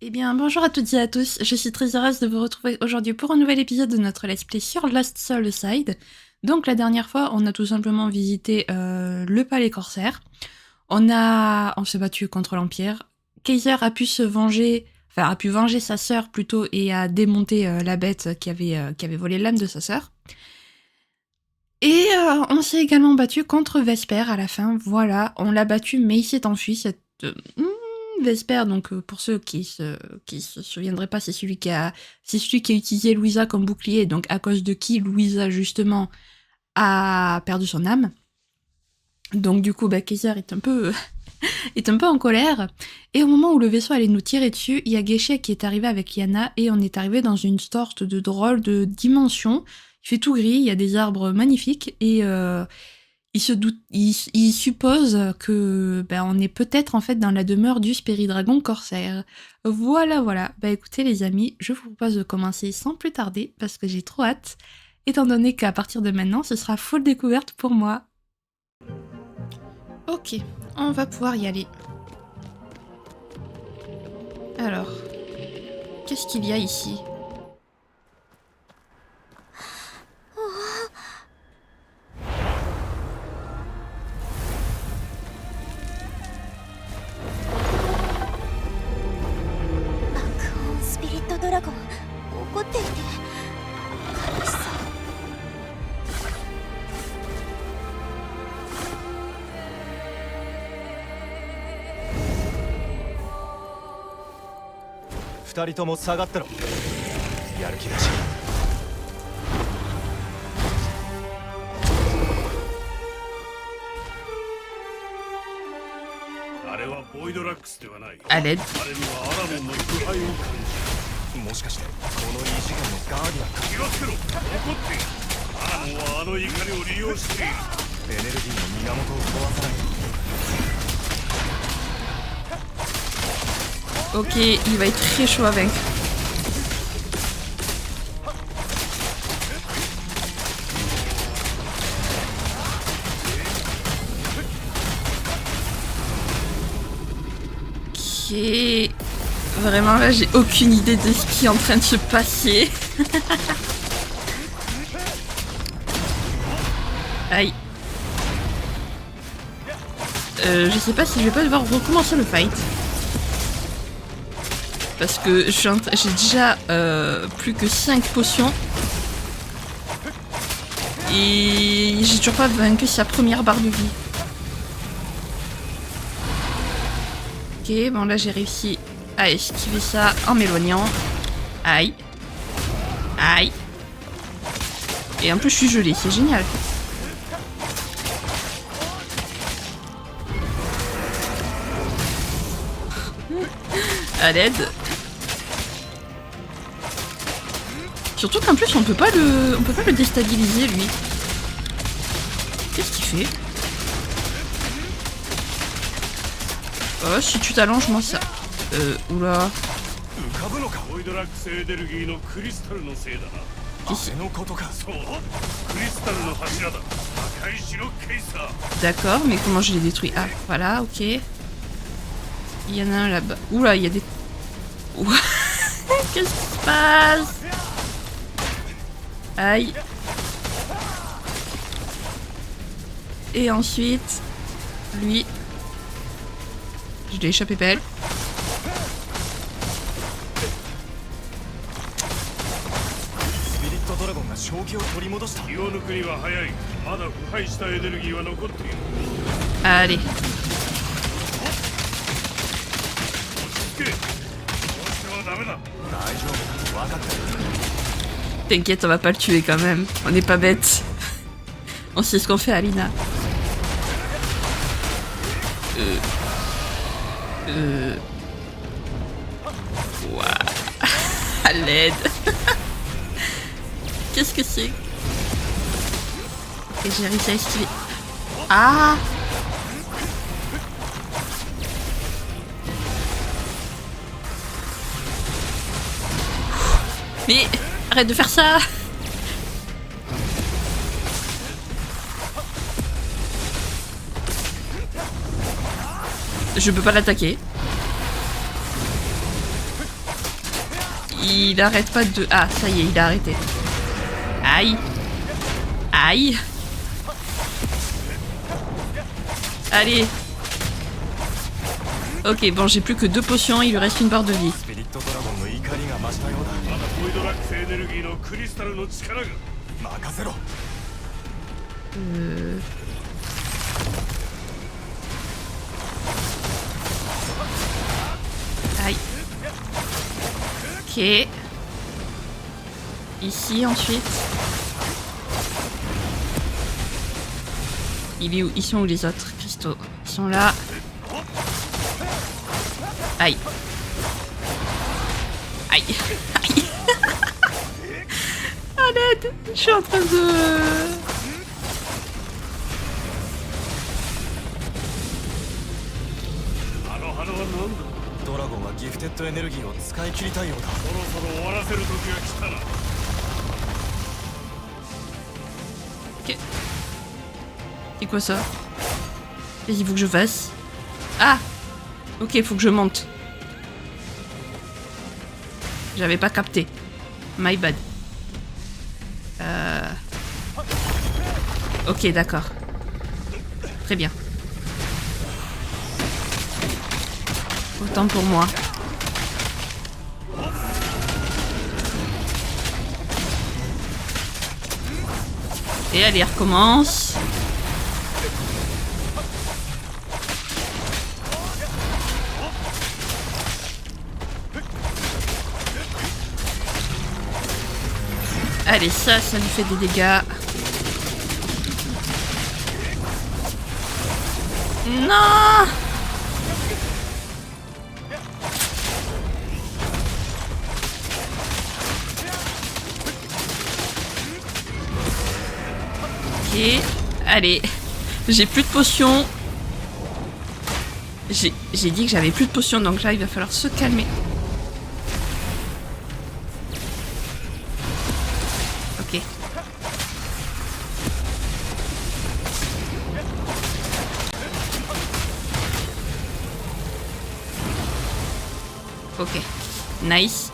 Eh bien, bonjour à toutes et à tous, je suis très heureuse de vous retrouver aujourd'hui pour un nouvel épisode de notre let's play sur Lost Soul Side. Donc la dernière fois, on a tout simplement visité le palais corsaire. On s'est battu contre l'Empire. Kaiser a pu se venger, enfin a pu venger sa sœur plutôt et a démonté la bête qui avait volé l'âme de sa sœur. Et on s'est également battu contre Vesper à la fin, voilà, on l'a battu mais il s'est enfui, Vesper, donc pour ceux qui se souviendraient pas, c'est celui qui a utilisé Louisa comme bouclier, donc à cause de qui Louisa justement a perdu son âme. Donc du coup, Kaiser est un peu en colère. Et au moment où le vaisseau allait nous tirer dessus, il y a Geisha qui est arrivé avec Yana et on est arrivé dans une sorte de drôle de dimension. Il fait tout gris, il y a des arbres magnifiques et il suppose que on est peut-être en fait dans la demeure du Spéridragon corsaire. Voilà. Écoutez les amis, je vous propose de commencer sans plus tarder parce que j'ai trop hâte, étant donné qu'à partir de maintenant, ce sera full découverte pour moi. Ok, on va pouvoir y aller. Alors, qu'est-ce qu'il y a ici ? À l'aide. Ok, il va être très chaud à vaincre. Ok. Vraiment là, j'ai aucune idée de ce qui est en train de se passer. Aïe. Je sais pas si je vais pas devoir recommencer le fight. Parce que j'ai déjà plus que 5 potions. Et j'ai toujours pas vaincu sa première barre de vie. Ok, bon là j'ai réussi à esquiver ça en m'éloignant. Aïe. Aïe. Et en plus je suis gelée, c'est génial. À l'aide. Surtout qu'en plus on peut pas le déstabiliser lui. Qu'est-ce qu'il fait? Oh, si tu t'allonges, moi ça. Oula. D'accord, mais comment je l'ai détruit? Ah, voilà, ok. Il y en a un là-bas. Oula, il y a des... Qu'est-ce qui se passe? Aïe. Et ensuite, lui. Je l'ai échappé belle. Allez. T'inquiète, on va pas le tuer quand même. On n'est pas bête. On sait ce qu'on fait à Lina. Ouah. À l'aide. Qu'est-ce que c'est? Et j'ai réussi à esquiver. Ah! Mais arrête de faire ça! Je peux pas l'attaquer. Il arrête pas de... Ah, ça y est, il a arrêté. Aïe. Aïe. Allez. Ok, bon, j'ai plus que 2 potions, il lui reste une barre de vie. Aïe. Ok. Ici, ensuite. Il est où? Ils sont où les autres cristaux? Ils sont là. Aïe. Aïe. Aïe. À l'aide. Je suis en train de... Ok. C'est quoi ça? Qu'est-ce qu'il faut que je fasse? Ah! Ok, faut que je monte. J'avais pas capté. My bad. Ok, d'accord. Très bien. Autant pour moi. Et allez, recommence. Allez, ça lui fait des dégâts. Non! Ok, allez. J'ai plus de potions. J'ai dit que j'avais plus de potions, donc là, il va falloir se calmer. Ok. Ok. Nice.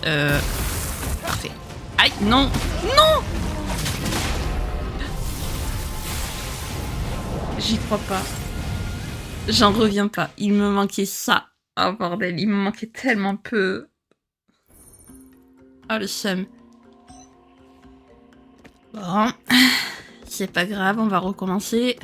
Parfait. Aïe, non! Non! J'y crois pas. J'en reviens pas. Il me manquait ça. Oh bordel, il me manquait tellement peu. Oh le seum. Bon. C'est pas grave, on va recommencer.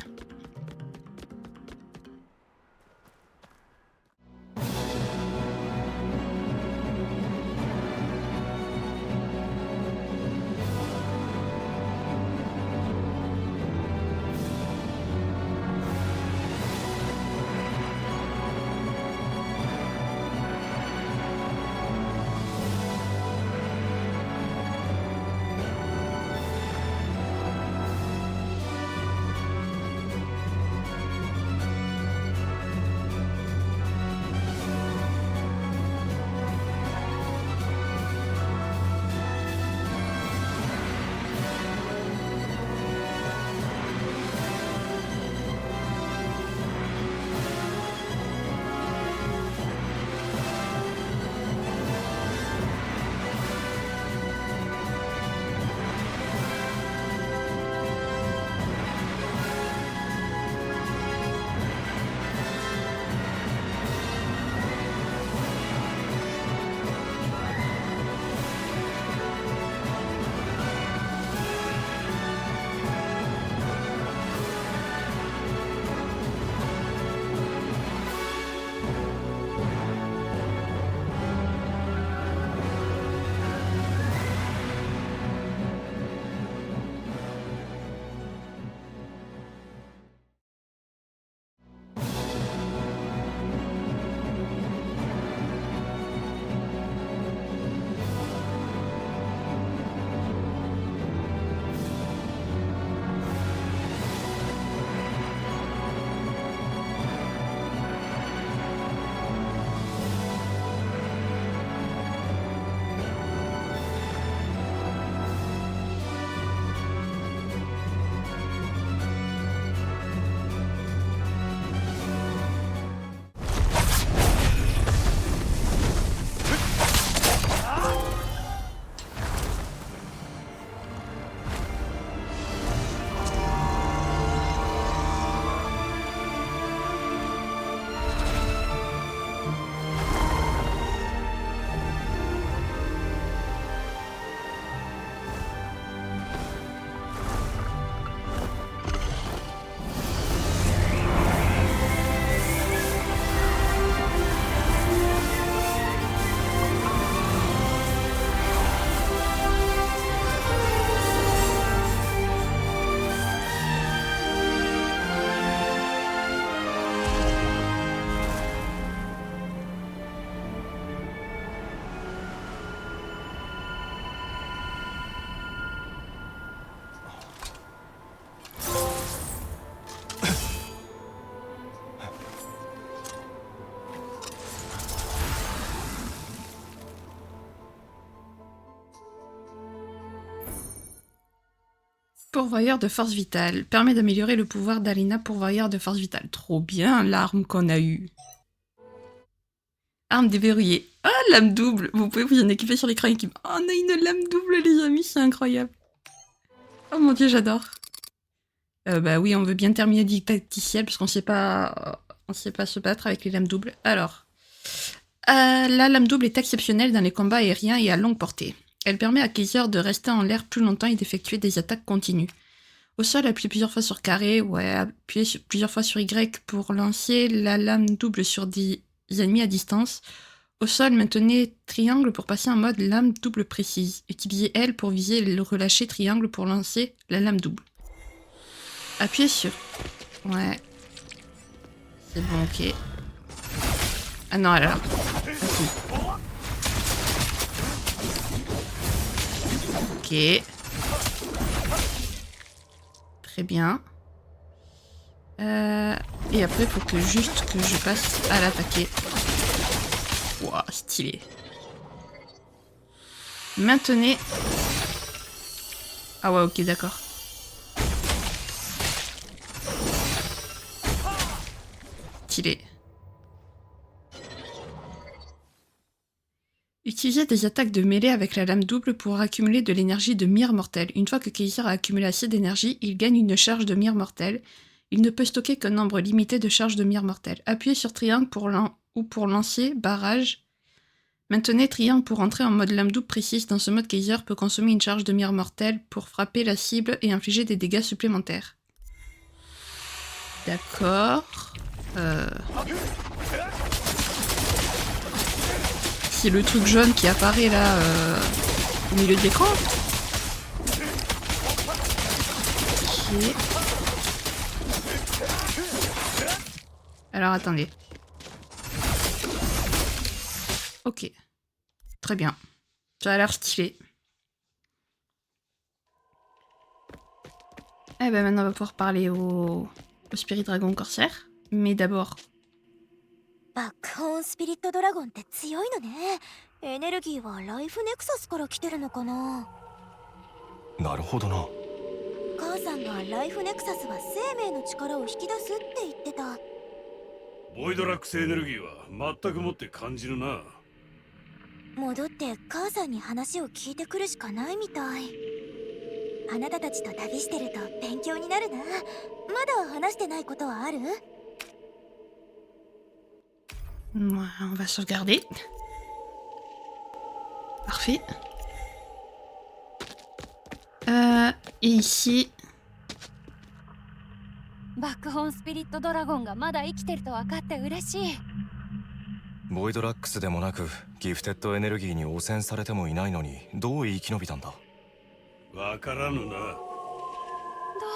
Pourvoyeur de force vitale. Permet d'améliorer le pouvoir d'Alina, pourvoyeur de force vitale. Trop bien l'arme qu'on a eue. Arme déverrouillée. Ah, lame double. Vous pouvez vous en équiper sur l'écran équipe. Oh, on a une lame double, les amis, c'est incroyable. Oh mon dieu, j'adore. Bah oui, on veut bien terminer dictaticiel parce qu'on sait pas se battre avec les lames doubles. Alors, la lame double est exceptionnelle dans les combats aériens et à longue portée. Elle permet à Kaiser de rester en l'air plus longtemps et d'effectuer des attaques continues. Au sol, appuyez plusieurs fois sur carré, appuyez plusieurs fois sur Y pour lancer la lame double sur des ennemis à distance. Au sol, maintenez triangle pour passer en mode lame double précise. Utilisez L pour viser et relâcher triangle pour lancer la lame double. Appuyez sur... Ouais. C'est bon, ok. Ah non, alors. Ok. Très bien. Et après, il faut que juste que je passe à l'attaquer. Wouah, stylé. Maintenez. Ah ouais, ok, d'accord. Stylé. Utilisez des attaques de mêlée avec la lame double pour accumuler de l'énergie de mire mortelle. Une fois que Kaiser a accumulé assez d'énergie, il gagne une charge de mire mortelle. Il ne peut stocker qu'un nombre limité de charges de mire mortelle. Appuyez sur triangle pour lancer, barrage. Maintenez triangle pour entrer en mode lame double précise. Dans ce mode, Kaiser peut consommer une charge de mire mortelle pour frapper la cible et infliger des dégâts supplémentaires. D'accord. C'est le truc jaune qui apparaît là au milieu de l'écran. Ok. Alors attendez. Ok. Très bien. Ça a l'air stylé. Eh ben maintenant on va pouvoir parler au Spirit Dragon Corsaire. Mais d'abord... バックホーンスピリットドラゴンって強いのね。エネルギーはライフネクサスから来てるのかな。なるほどな。母さんがライフネクサスは生命の力を引き出すって言ってた。ボイドラックスエネルギーは全くもって感じるな。戻って母さんに話を聞いてくるしかないみたい。あなたたちと旅してると勉強になるな。まだ話してないことはある？ On va sauvegarder. Parfait. Et ici... バックホーンスピリットドラゴンがまだ生きてると分かって嬉しい。ボイドラックスでもなくギフテッドエネルギーに汚染されてもいないのにどう生き延びたんだ。わからぬな。ど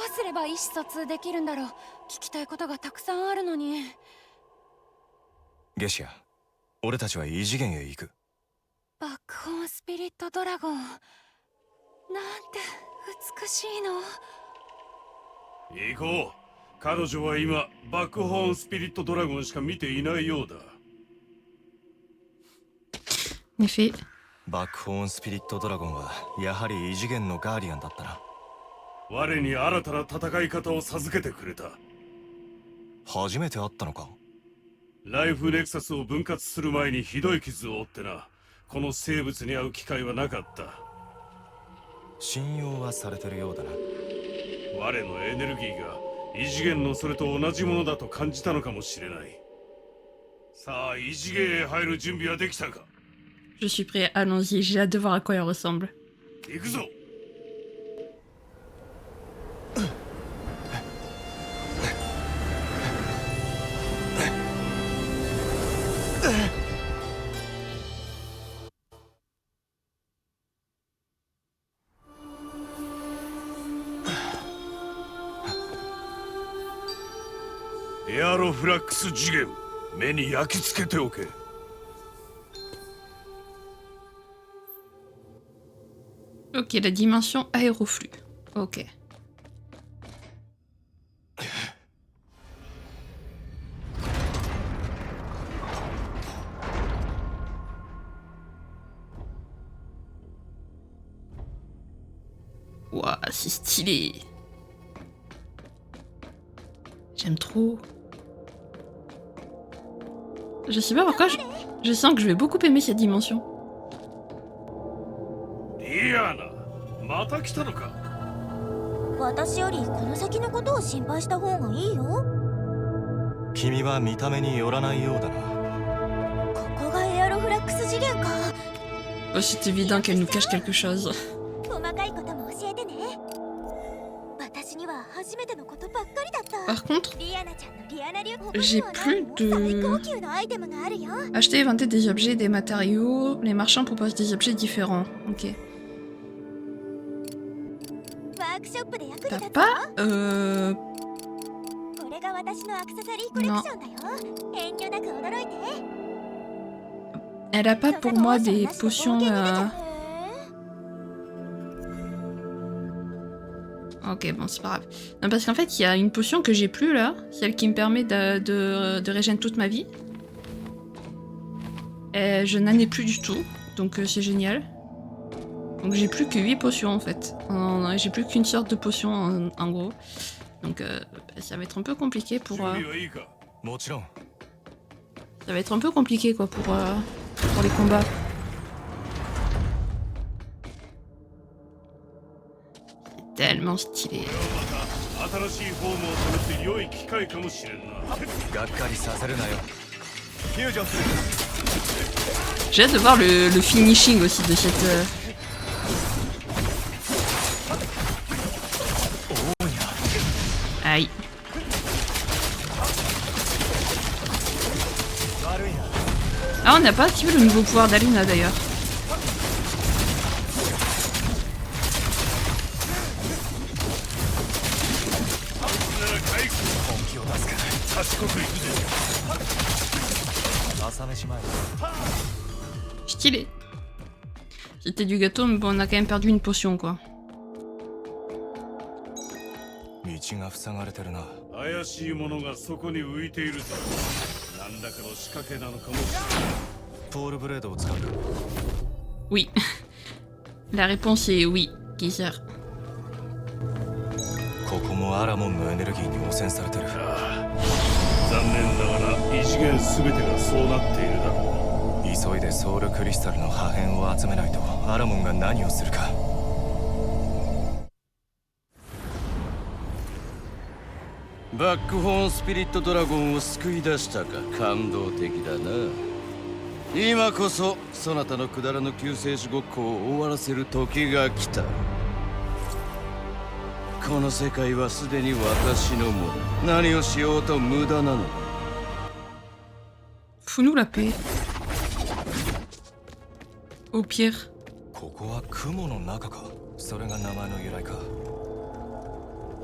うすれば意思疎通できるんだろう。聞きたいことがたくさんあるのに。ゲシア、俺たちは異次元へ行く。バックホーンスピリットドラゴン、なんて美しいの。行こう。彼女は今バックホーンスピリットドラゴンしか見ていないようだ。En effet. バックホーンスピリットドラゴンはやはり異次元のガーディアンだったな。我に新たな戦い方を授けてくれた。初めて会ったのか。ライフネクサスを分割する前にひどい傷を負ってな。この生物に会う機会はなかった。信用はされてるようだな。我のエネルギーが異次元のそれと同じものだと感じたのかもしれない。さあ、異次元へ入る準備はできたか。 Je suis prêt, allons-y, j'ai hâte de voir à quoi il ressemble. 行くぞ。エアロフラックス次元、目に焼き付けておけ。Ok, la dimension aéroflux. Ok. Ouah, c'est stylé. J'aime trop. Je sais pas pourquoi, je sens que je vais beaucoup aimer cette dimension. リアナ、また来たのか。私よりこの先のことを心配した方がいいよ。君は見た目によらないようだな。ここがエアロフラックス次元か。Oh, c'est évident qu'elle nous cache quelque chose. 細かいことも教えてね。私には初めてのことばっかりだった。 Par contre, リアナちゃんのリアナ流 j'ai plus 最高 de... 級のアイテムがあるよ。 Acheter et vendre des objets et des matériaux. Les marchands proposent des objets différents. Ok. ワークショップで役に T'as 立つ pas これが私のアクセサリーコレクションだよ。遠慮なく驚いて。 Elle a pas pour moi des potions... Ok, bon, c'est pas grave. Non, parce qu'en fait, il y a une potion que j'ai plus là. Celle qui me permet de régénérer toute ma vie. Et je n'en ai plus du tout. Donc c'est génial. Donc j'ai plus que 8 potions en fait. J'ai plus qu'une sorte de potion en gros. Donc ça va être un peu compliqué pour... 準備はいいか。もちろん。 Ça va être un peu compliqué quoi pour les combats. C'est tellement stylé. また新しいフォームを試す良い機会かもしれんな。がっかりさせるなよ。フュージョンする。 J'ai hâte de voir le finishing aussi de cette... Aïe. Ah, on n'a pas activé le nouveau pouvoir d'Aluna d'ailleurs. Stylé. C'était du gâteau, mais bon, on a quand même perdu une potion quoi. 道が塞がれてるな。怪しいものがそこに浮いているぞ。何らかの仕掛けなのかもしれない。ポールブレードを使う。 Oui. La réponse est oui, Geyser. ここもアラモンのエネルギーに汚染されてる。残念ながら異次元全てがそうなっているだろう。急いでソウルクリスタルの破片を集めないとアラモンが何をするか。バックホーンスピリットドラゴンを救い出したか。感動的だな。今こそそなたのくだらぬ救世主ごっこを終わらせる時が来た。この世界はすでに私のもの。何をしようと無駄なの。 Fous-nous la paix. Au pire. ここは雲の中か。それが名前の由来か。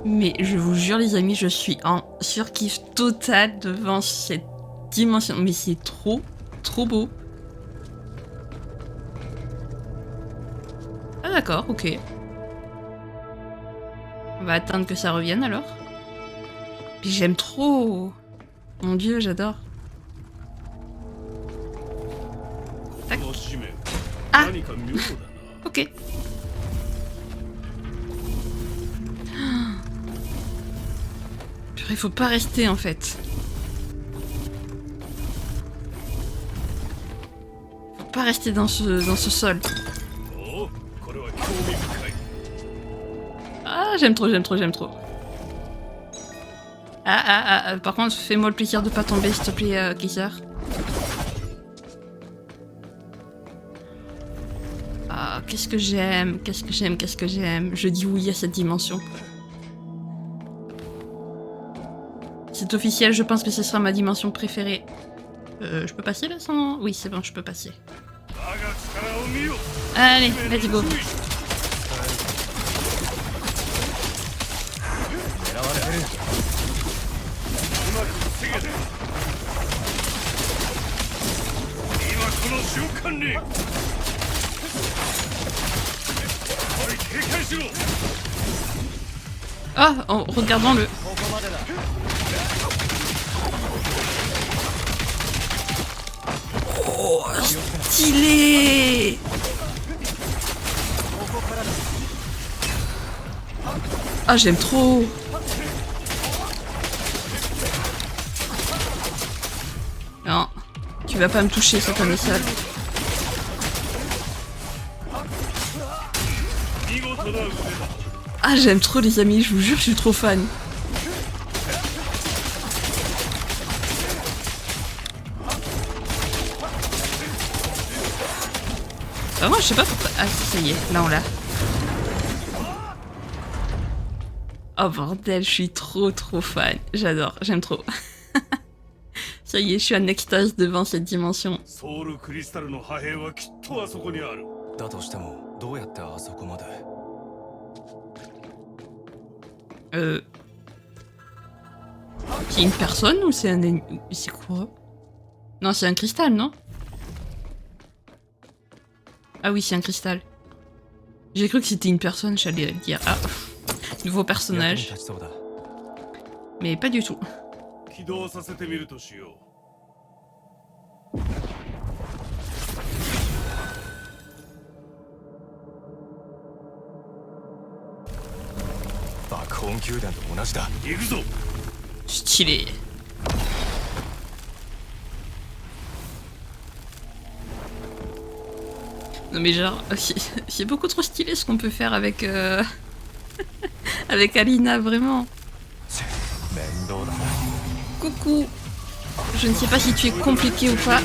Mais je vous jure les amis, je suis en surkiff total devant cette dimension. Mais c'est trop, trop beau. Ah d'accord, ok. On va attendre que ça revienne alors. Puis j'aime trop. Mon dieu, j'adore. Tac. この紙面、あ何か妙だな。 Ok. Il faut pas rester en fait. Faut pas rester dans ce sol. おお、これは興味深い。 Ah, j'aime trop, j'aime trop, j'aime trop. Par contre, fais-moi le plaisir de pas tomber, s'il te plaît, Geyser. Ah, qu'est-ce que j'aime, qu'est-ce que j'aime, qu'est-ce que j'aime. Je dis oui à cette dimension. C'est officiel, je pense que ce sera ma dimension préférée. Je peux passer là sans... Oui, c'est bon, je peux passer. 我が力を見よ。 Allez, let's go. 狙われてる。うまく防げて。今この瞬間に。おい、警戒しろ。 Ah, regardons-le. Oh, stylé! Ah, j'aime trop. Non, tu vas pas me toucher, c'est un sale. Ah, j'aime trop les amis, je vous jure, je suis trop fan. Vraiment, je sais pas pourquoi... Ah, ça y est, là on l'a. Oh bordel, je suis trop fan. J'adore, j'aime trop. Ça y est, je suis en extase devant cette dimension. ソウルクリスタルの破片はきっとあそこにある。だとしてもどうやってあそこまで。 C'est une personne ou c'est un... C'est quoi? Non, c'est un cristal, non? Ah oui, c'est un cristal. J'ai cru que c'était une personne, j'allais dire. Ah, nouveau personnage. Mais pas du tout. 起動させてみるとしよう。爆音宮殿と同じだ。行くぞ。 Stylé. Non mais genre, c'est beaucoup trop stylé ce qu'on peut faire avec avec Alina, vraiment. Coucou. Je ne sais pas si tu es compliqué ou pas.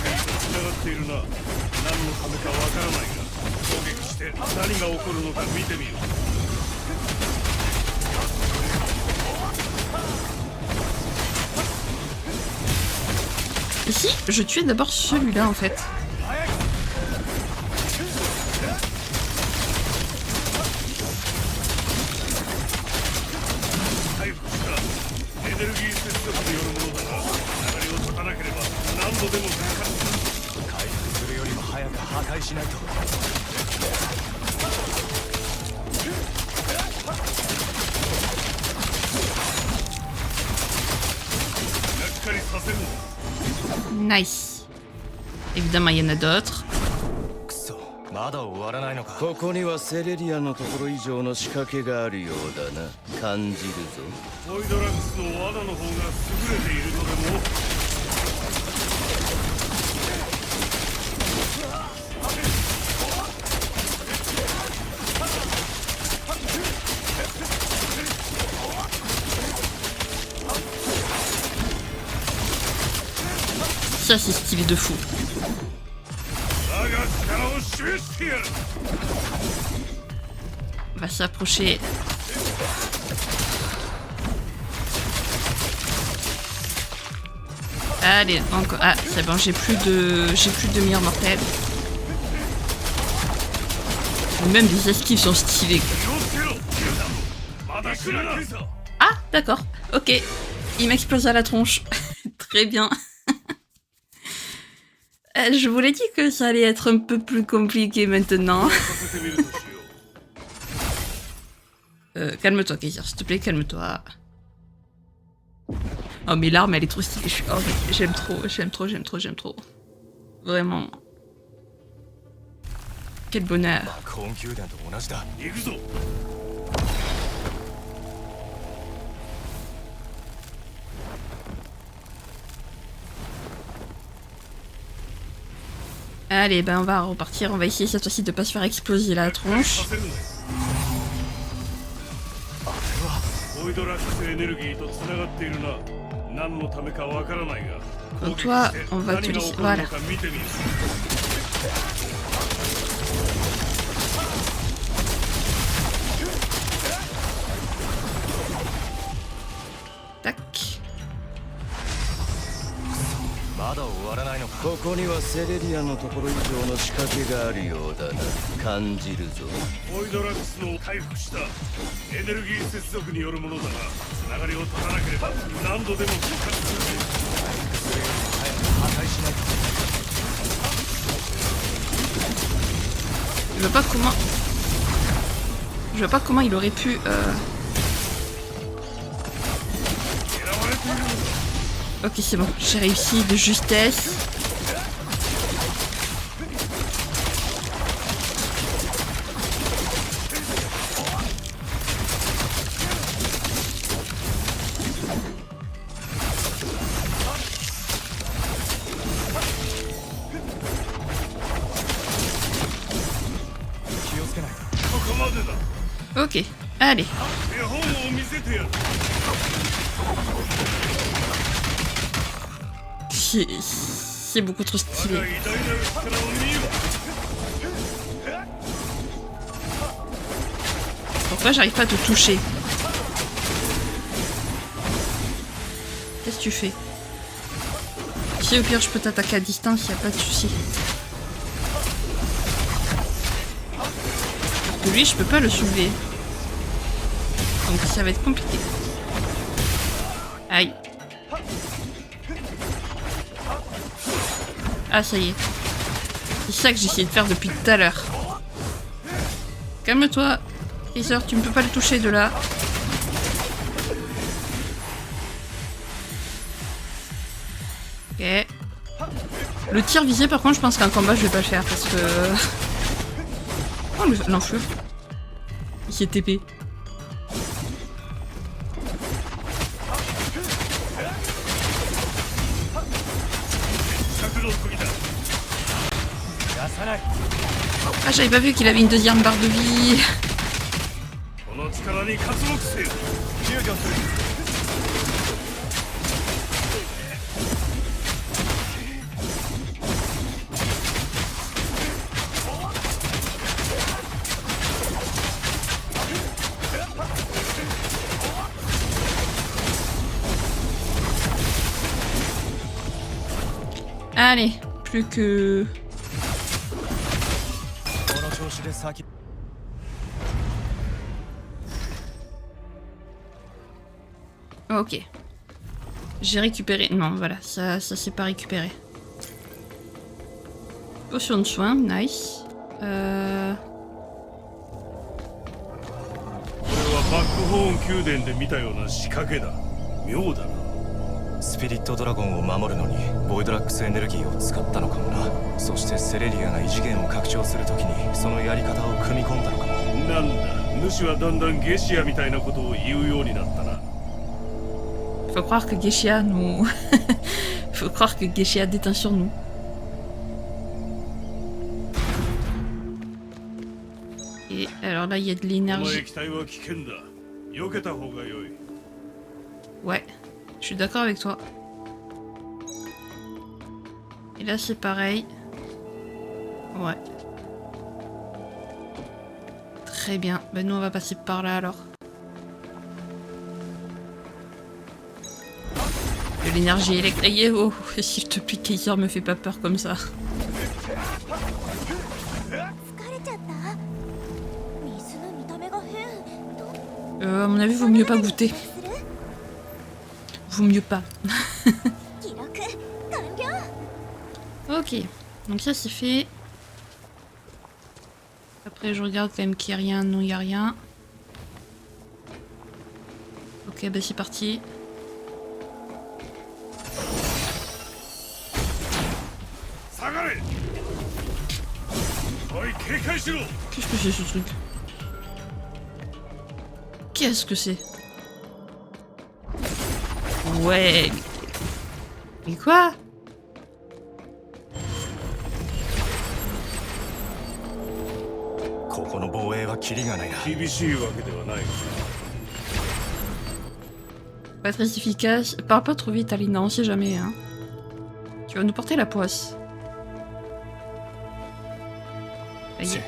Et si je tuais d'abord celui-là en fait. Nice. Évidemment, il y en a d'autres. まだ終わらないのか。ここにはセレリアのところ以上の仕掛けがあるようだな。感じるぞ。ボイドラックスの罠の方が優れているのでも。 Ça c'est stylé de fou. On va s'approcher. Allez, encore. Ah, c'est bon, j'ai plus de mire mortelle. Même les esquives sont stylées. Ah, d'accord. Ok. Il m'explose à la tronche. Très bien. Je vous l'ai dit que ça allait être un peu plus compliqué maintenant. Calme-toi, Kaiser, s'il te plaît, calme-toi. Oh, mais l'arme, elle est trop stylée. Oh, j'aime trop. Vraiment. Quel bonheur. Allez, ben on va repartir, on va essayer cette fois-ci de pas se faire exploser la tronche. Donc toi, on va te laisser... Voilà. Tac. まだ終わらないのか。ここにはセレリアのところ以上の仕掛けがあるようだな。感じるぞ。ボイドラックスの回復したエネルギー接続によるものだが、つながりを取らなければ何度でも復活する。破壊しないと。Je vois pas comment il aurait pu... Ok, c'est bon, j'ai réussi de justesse. こまでだ。 Ok, allez. 手本を見せてやる。 C'est beaucoup trop 我 stylé. が偉大なる力を見よ。 Pourquoi j'arrive pas à te toucher? Qu'est-ce que tu fais? Si au pire je peux t'attaquer à distance, y a pas de souci. Parce que lui je peux pas le soulever. Donc ça va être compliqué. Aïe. Ah ça y est. C'est ça que j'essayais de faire depuis tout à l'heure. Calme-toi. Freezer, tu ne peux pas le toucher de là. Ok. Le tir visé par contre je pense qu'un combat je vais pas le faire parce que... Oh l'enflure. Il s'est TP. Ah j'avais pas vu qu'il avait une deuxième barre de vie. この力に活目せよ。入場する。 Allez, plus que... Ok. J'ai récupéré... Non, voilà, ça c'est pas récupéré. Potion de soin, nice. これはバックホーン宮殿で見たような仕掛けだ。妙だな。スピリットドラゴンを守るのにボイドラックスエネルギーを使ったのかもな。そしてセレリアが異次元を拡張するときにそのやり方を組み込んだのかも。なんだ、主はだんだんゲシアみたいなことを言うようになったな。 Faut croire que Geisha nous... Faut croire que Geisha déteint sur nous. Et alors là, il y a de この l'énergie. 液体は危険だ。避けた方が良い。 Ouais, je suis d'accord avec toi. Et là, c'est pareil. Ouais. Très bien. Ben nous, on va passer par là alors. De l'énergie électrique. Oh, s'il te plaît, Kaiser, me fais pas peur comme ça. 疲れちゃった？水の見た目が変。À mon avis, vaut mieux pas goûter. する？ Vaut mieux pas. 記録完了。 Ok, donc ça c'est fait. Après je regarde quand même qu'il n'y a rien. Non, il n'y a rien. Ok, bah c'est parti. Qu'est-ce que c'est ce truc? Qu'est-ce que c'est? Ouais. Mais quoi? Pas très efficace. Parle pas trop vite, Alina, on sait jamais, hein. Tu vas nous porter la poisse. Aïe.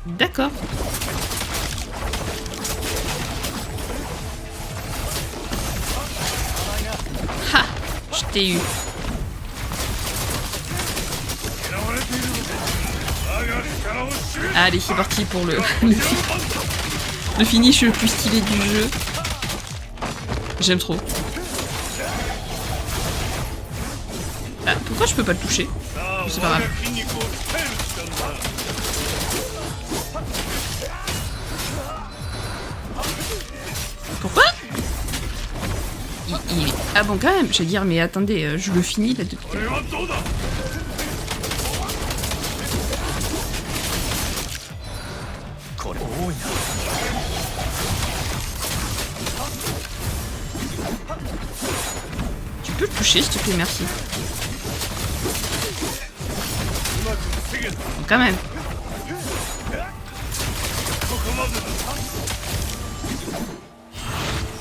D'accord. Ha! Je t'ai eu. Allez, c'est parti pour le finish le plus stylé du jeu. J'aime trop. Ah, pourquoi je peux pas le toucher? C'est pas grave. Pourquoi il... Ah bon, quand même, je vais dire, mais attendez, je le finis là depuis. Tu peux le toucher, s'il te plaît, merci. Bon, quand même.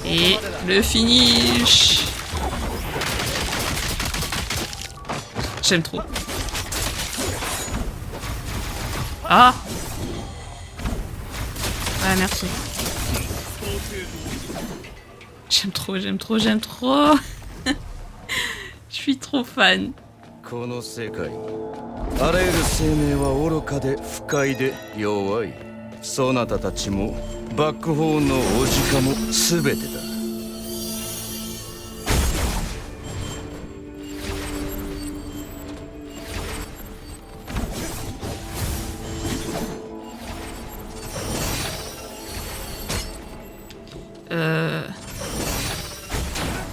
Et le finish. J'aime trop. Ah. Ouais, merci. J'aime trop, j'aime trop, j'aime trop. Je suis trop fan. この世界あらゆる生命は愚かで不快で弱い。そなたたちもバックホーンのおじかも全てだ。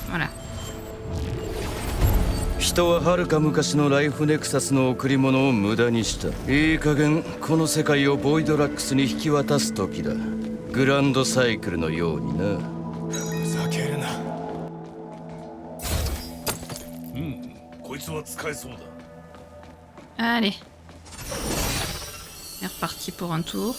Voilà. 人は遥か昔のライフネクサスの贈り物を無駄にした。いい加減この世界をボイドラックスに引き渡す時だ。グランドサイクルのようにな。ふざけるな。こいつは使えそうだ。 Allez. C'est reparti pour un tour.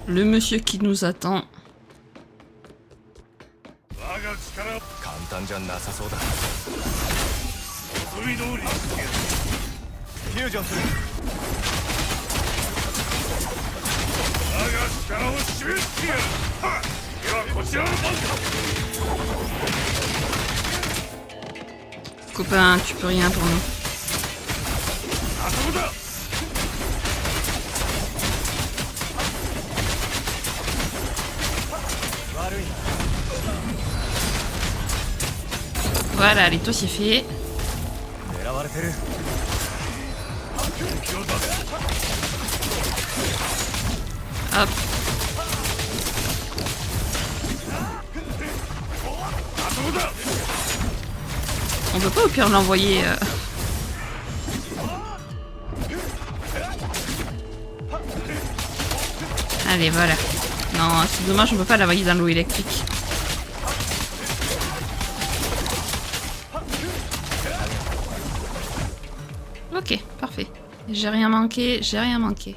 Le monsieur qui nous attend. 我が力を簡単じゃなさそうだ。望み通りにしてやる。フュージョンする。我が力を示してやる。はっ、ではこちらの番だ。 Copain, tu peux rien pour nous. あそこだ。 Voilà, les taux c'est fait. 狙われてる。敵を出す。 Hop. あそこだ。 On peut pas au pire l'envoyer. Allez, voilà. Non, c'est dommage, on peut pas l'envoyer dans l'eau électrique. Ok, parfait. J'ai rien manqué, j'ai rien manqué.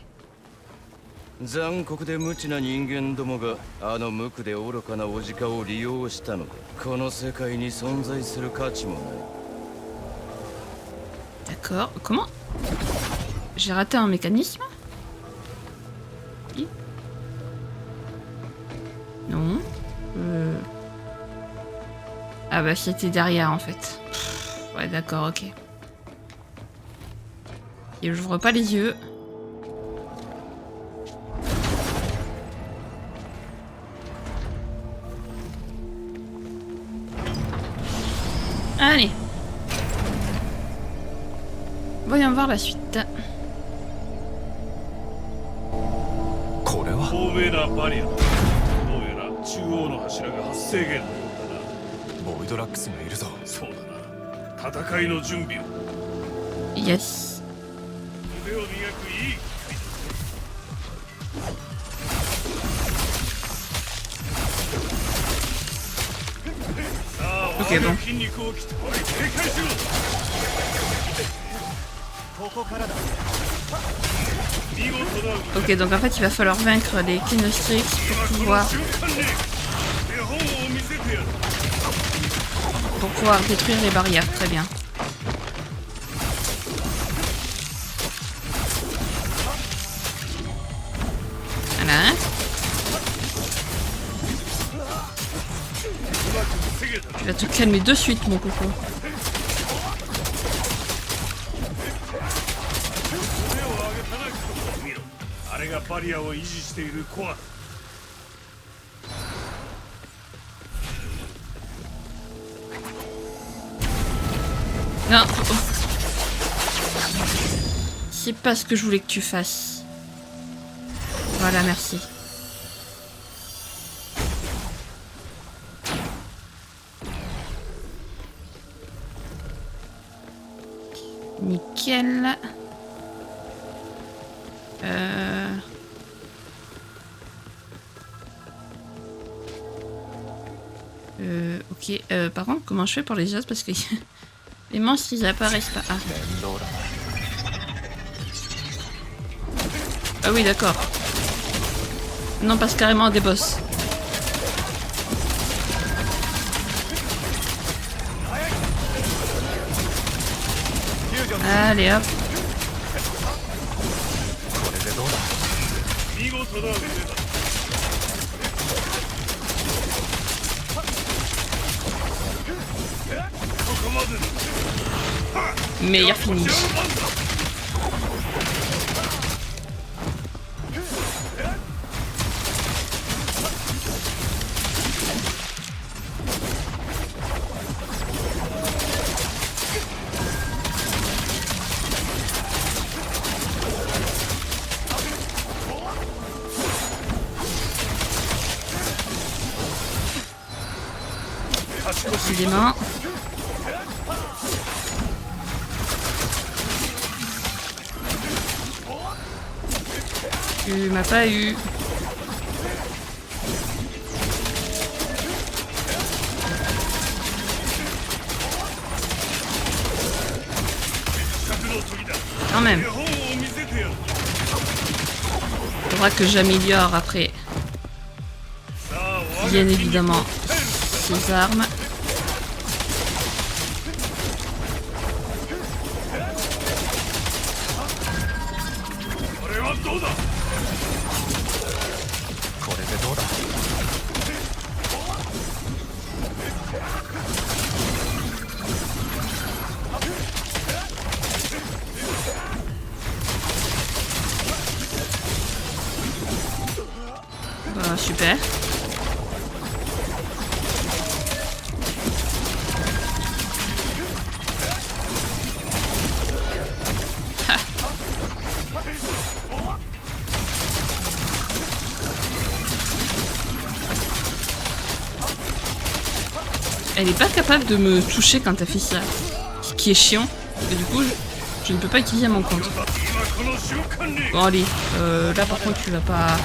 残酷で無知な人間どもがあの無垢で愚かなおじかを利用したのだ。この世界に存在する価値もない。 D'accord. Comment? J'ai raté un mécanisme? Oui. Non. Ah bah c'était derrière en fait. Ouais d'accord, ok. Et j'ouvre pas les yeux. Allez. Voyons voir la suite. これは透明なバリアだ。どうやら中央の柱が発生源のようだな。ボイドラックスがいるぞ。そうだな。戦いの準備を。 Yes. 腕を磨くいいさあ、 Ok, bon. 筋肉を鍛え警戒しろ。ここからだ。見事な Ok, donc en fait il va falloir vaincre les Kinostrix pour pouvoir détruire les barrières. Très bien. Voilà. Tu vas te calmer de suite, mon coco. あれがバリアを維持しているコア。 Non. C'est pas ce que je voulais que tu fasses. Voilà, merci. Nickel. Ok, par contre, comment je fais pour les autres? Parce que les monstres, ils apparaissent pas. Ah, 面倒だな ah oui, d'accord. Non, passe carrément à des boss. Allez, hop. これでどうだ 見事な腕だ ここまでだ Meilleur finish. Décidément. Tu m'as pas eu. Quand même. 手本を見せてやる Faudra que j'améliore après, さあ我が bien 国に évidemment, ces armes. これはどうだ これでどうだ Bah, super. Ha. Elle est pas capable de me toucher quand elle fait ça. Ce qui est chiant. Et du coup, je ne peux pas utiliser mon compte. 今この瞬間に Bon, allez. Là, par contre, tu vas pas...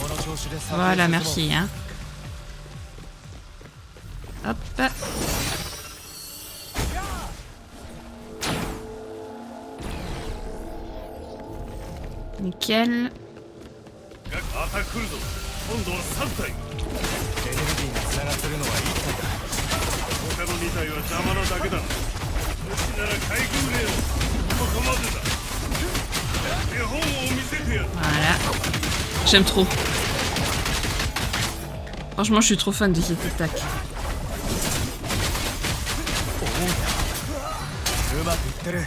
この調子で先へ Voilà, 進もう merci, hein. Hop. Nickel. また来るぞ今度は3体エネルギーが繋がってるのは1体だ他の2体は邪魔なだけだもしならかいくぐれよここまでだ手本を見せてやる Voilà. J'aime trop. Franchement, je suis trop fan de cette attaque. うまくいってる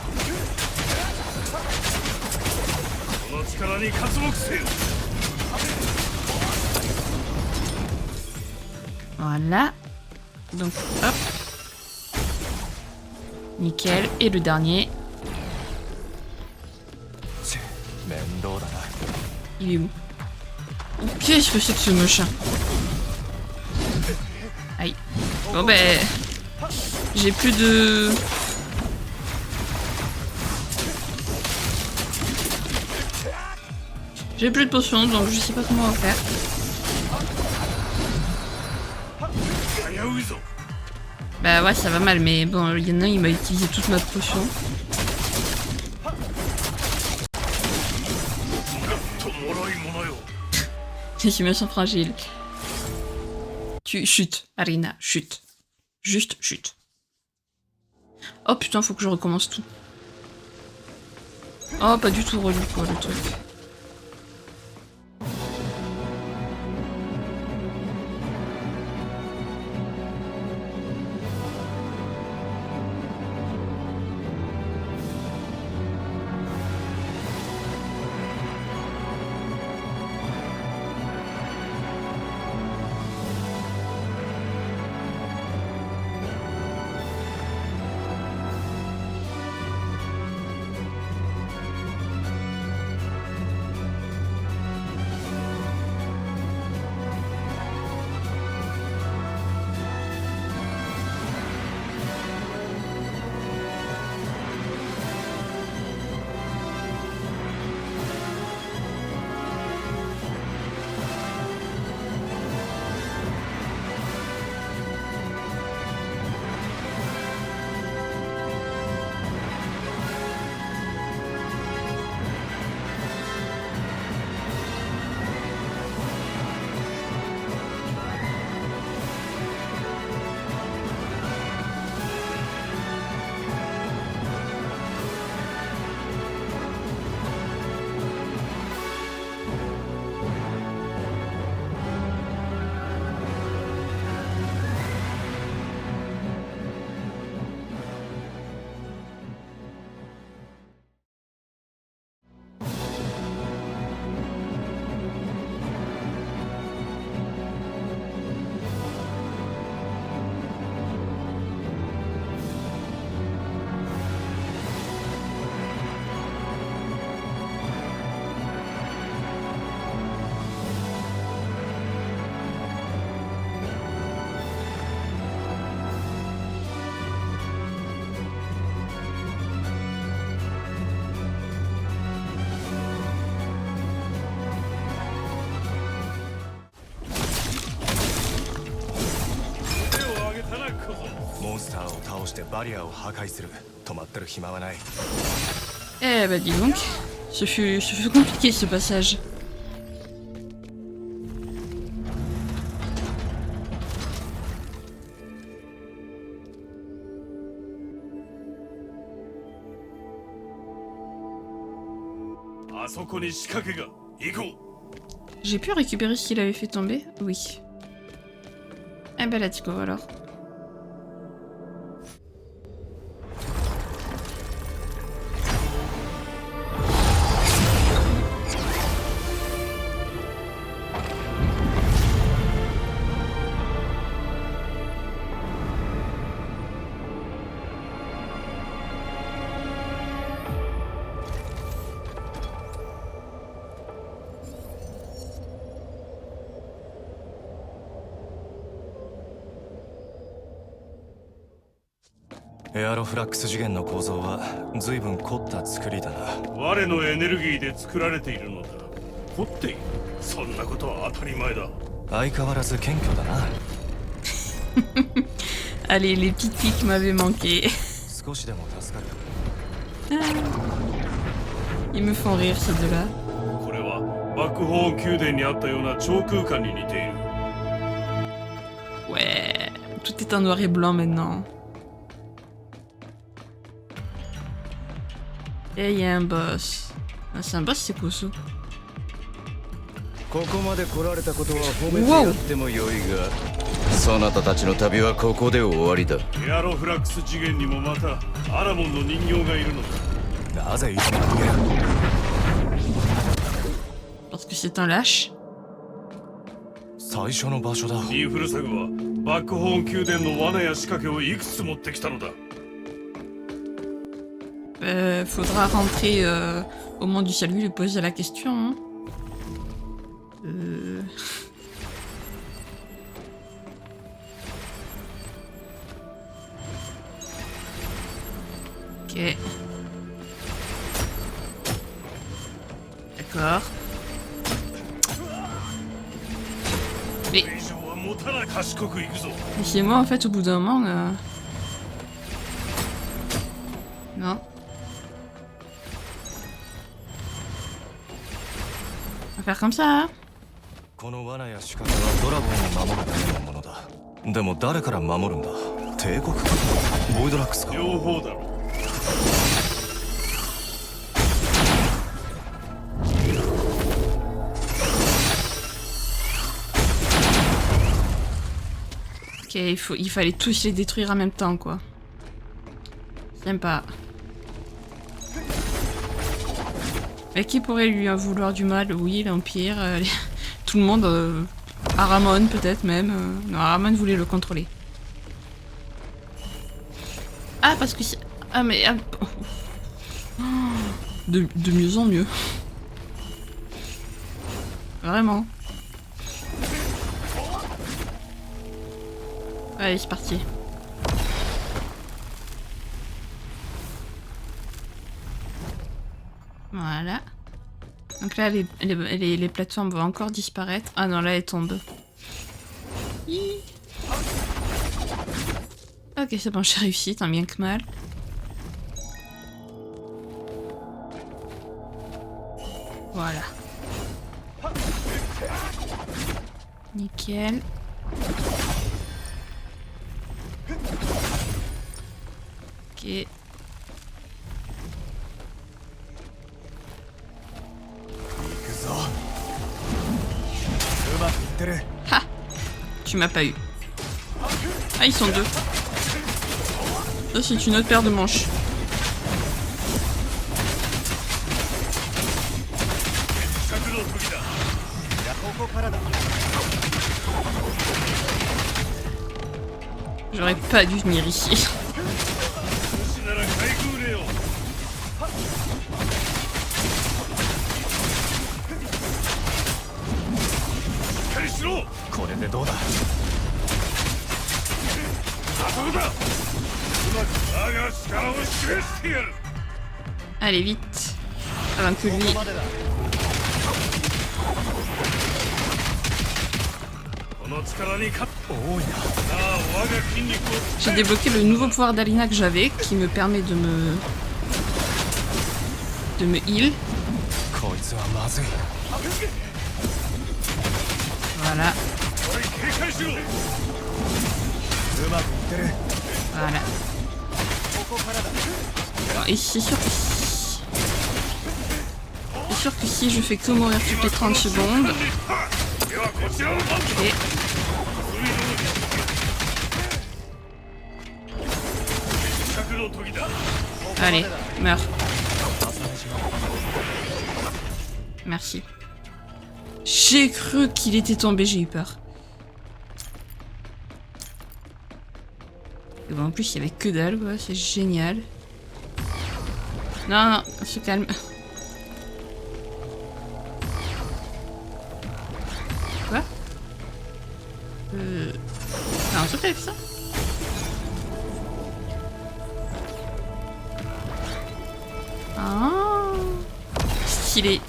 この力に活目せよ Voilà. Donc, hop. Nickel. Et le dernier. チェ面倒だな Il est où? Qu'est-ce que c'est que ce machin? Aïe. Bon ben... J'ai plus de... J'ai plus de potions, donc je sais pas comment on va faire. 危ういぞ Bah ouais, ça va mal, mais bon, il y en a un, il m'a utilisé toute ma potion. ともろいものよ Je suis méchant fragile. Tu chutes, Arina, chute. Juste chute. Oh putain, faut que je recommence tout. Oh, pas du tout relou quoi le truc. バリアを破壊する。止まってる暇はない。 Eh bah dis donc, ce fut compliqué ce passage. J'ai pu récupérer ce qu'il avait fait tomber? Oui. Eh ben let's go alors.エアロフラックス次元の構造は随分凝った作りだな。我のエネルギーで作られているのだ。凝っている。そんなことは当たり前だ。相変わらず謙虚だな。Allez, les petites piques m'avaient manqué. 少しでも助かる。Ils me font rire ces deux-là. これはバックホーン宮殿にあったような超空間に似ている。Ouais, tout est en noir et blanc maintenant. Et il y a un boss. Ah, c'est un boss, c'est quoi ça? ここまで来られたことは褒めてやってもよいが、そなたたちの旅はここで終わりだ。エアロフラックス次元にもまたアラモンの人形がいるのだ。なぜいつも逃げる？ Parce que c'est un lâche. 最初の場所だ。ニンフルサグはバックホーン宮殿の罠や仕掛けをいくつ持ってきたのだ。Faudra rentrer au monde du salut et lui poser la question. Hein. Ok. D'accord. Mais c'est moi en fait au bout d'un moment là. Non. On va faire comme ça, hein. この罠や仕掛けはドラゴンを守るためのものだ。でも誰から守るんだ？帝国か？ボイドラックスか？両方だろう。Ok, il fallait tous les détruire en même temps, quoi. Sympa. Mais qui pourrait lui en vouloir du mal? Oui, l'Empire, tout le monde. Aramon peut-être même. Non, Aramon voulait le contrôler. Ah, parce que c'est... Ah, mais... Ah, de mieux en mieux. Vraiment. Allez, c'est parti. Voilà. Donc là, les plateformes vont encore disparaître. Ah non, là, elles tombent. Hi. Ok, c'est bon, j'ai réussi, tant bien que mal. Voilà. Nickel. Ok. Ha! Tu m'as pas eu. Ah, ils sont deux. Ça, c'est une autre paire de manches. J'aurais pas dû venir ici. Allez, vite. Avant que lui... 多いな。さあ我が筋肉を J'ai débloqué le nouveau pouvoir d'Alina que j'avais, qui me permet de me heal. こいつはまずい。 Voilà, おい警戒しろ。うまくいってる。 voilà. Bon, et c'est sûr que c'est sûr que si je fais que mourir toutes les 30 secondes, ではこちらの番だ。 et allez, meurs. Merci. J'ai cru qu'il était tombé, j'ai eu peur. Et bon, en plus, il y avait que dalle, quoi, c'est génial. Non, non, on se calme. Quoi Ah, un truc avec ça? Ah, stylé.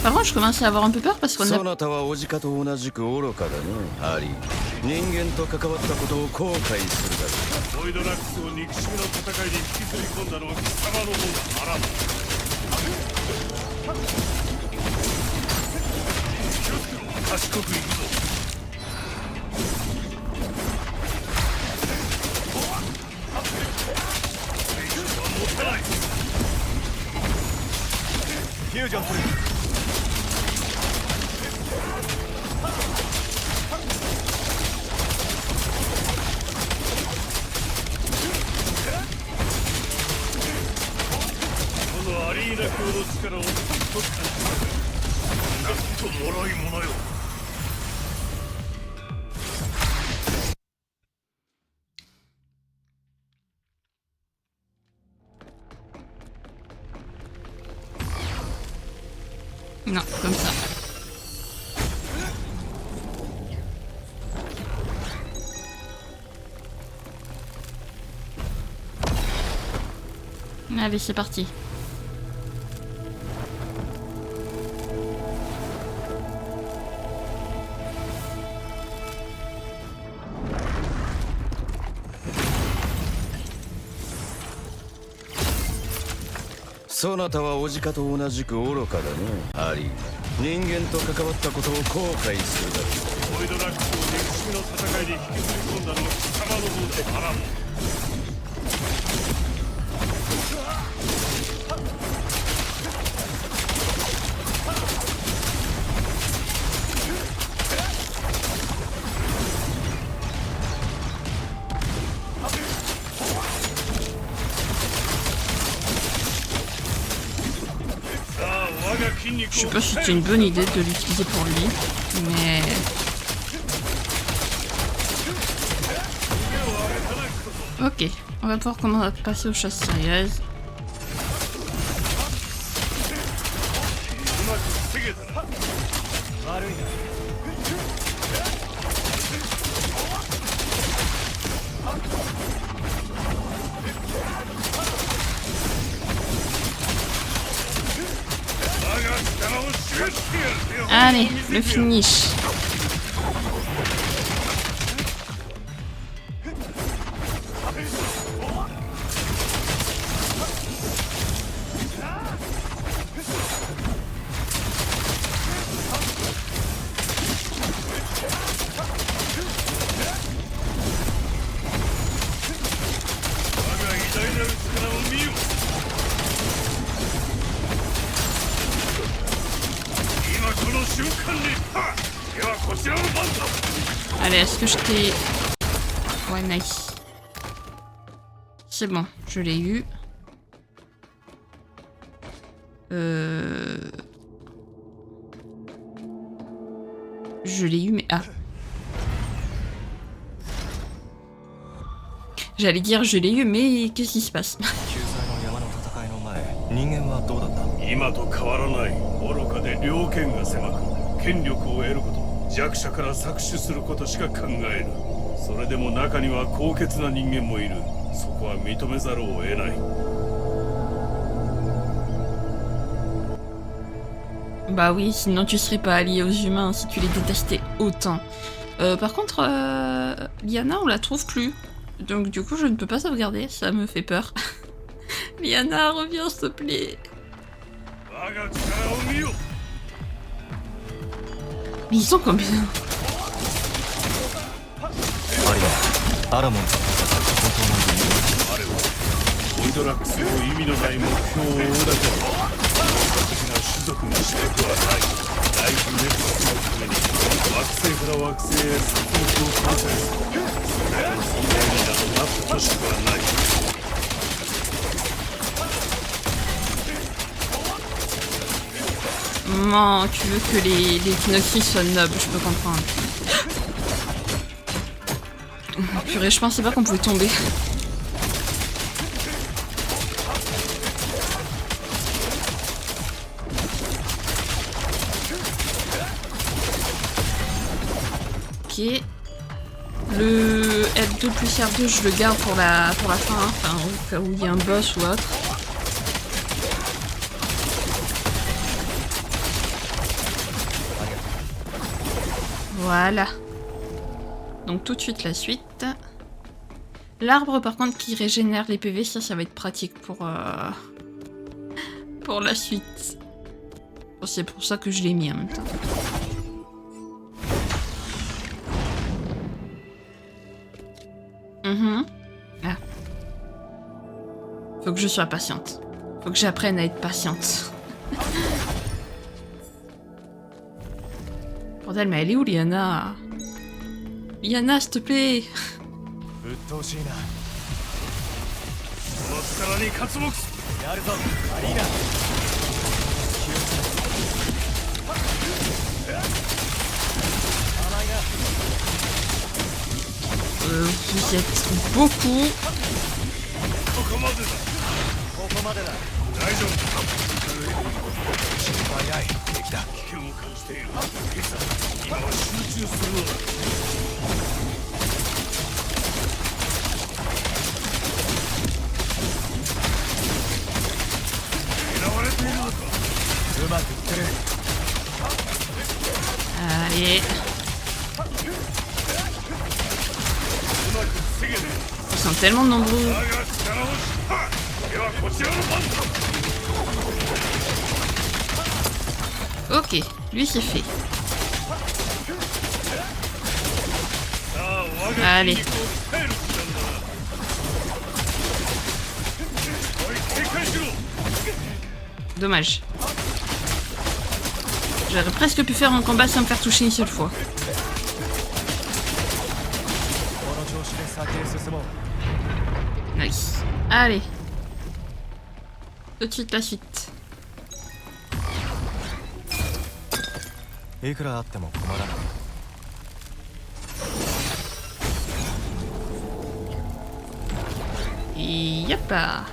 Par contre, je commençais à avoir un peu peur parce qu'on a... そなたはおじかと同じく愚かだねハリー。人間と関わったことを後悔するだろう。ボイドラックスを憎しみの戦いに引きずり込んだのは貴様の方だ。あら気をつけろ。賢くいくぞ。持たない。フュージョンする。 このアリーナ級の力をとったなんと脆いものよ。 Non, comme ça. Allez, c'est parti. « そなたはおじかと同じく愚かだねハリー。人間と関わったことを後悔するだろう。 ボイドラックスを憎しみの戦いに引きずり込んだのは貴様の方だ。あらも。 Je sais pas si c'était une bonne idée de l'utiliser pour lui, mais... Ok, on va pouvoir comment passer aux choses sérieuses. Allez, le finish. Allez, est-ce que je t'ai... Ouais, nice. C'est bon, je l'ai eu. Je l'ai eu, mais... Ah. J'allais dire je l'ai eu, mais qu'est-ce qui se passe? 今と変わらない愚かで猟犬が狭く権力を得ること弱者から搾取することしか考えぬそれでも中には高潔な人間もいる。そこは認めざるを得ない。 Bah oui, sinon tu serais pas allié aux humains si tu les détestais autant. Par contre, Liana, on la trouve plus. Donc du coup, je ne peux pas sauvegarder, ça me fait peur. Liana, reviens s'il te plaît. Mais ils sont combien? アリナ、アラモンとの戦いは本当の理由はあれはボイドラックスの意味のない目標を追うだけは私が種族にしたくはない。ライフネットのために惑星から惑星へ殺戮を完成する。それらの存在になどなってほしくはない。 Non, tu veux que les Xenoxys soient nobles, je peux comprendre. Purée, je pensais pas qu'on pouvait tomber. Ok. Le F2 plus R2, je le garde pour la fin, hein. Enfin, au cas où il y a un boss ou autre. Voilà. Donc tout de suite la suite. L'arbre par contre qui régénère les PV, ça va être pratique pour la suite. Bon, c'est pour ça que je l'ai mis en même temps. Ah. Faut que je sois patiente. Faut que j'apprenne à être patiente. Bordel, mais elle est où Liana? Liana, s'il te plaît. 鬱陶しいな。この力に刮目。やるぞ、アリーナ。 Vous êtes beaucoup. ここまでだ。ここまでだ。大丈夫。早い。敵だ。危険を感じている。いざ、今は集中するのだ。 うまくいってる。 Allez. Ils sont tellement nombreux. Ok, lui c'est fait. Allez. Dommage. J'aurais presque pu faire un combat sans me faire toucher une seule fois. Nice. Allez. Tout de suite la suite. いくらあっても困らない。 Yoppa.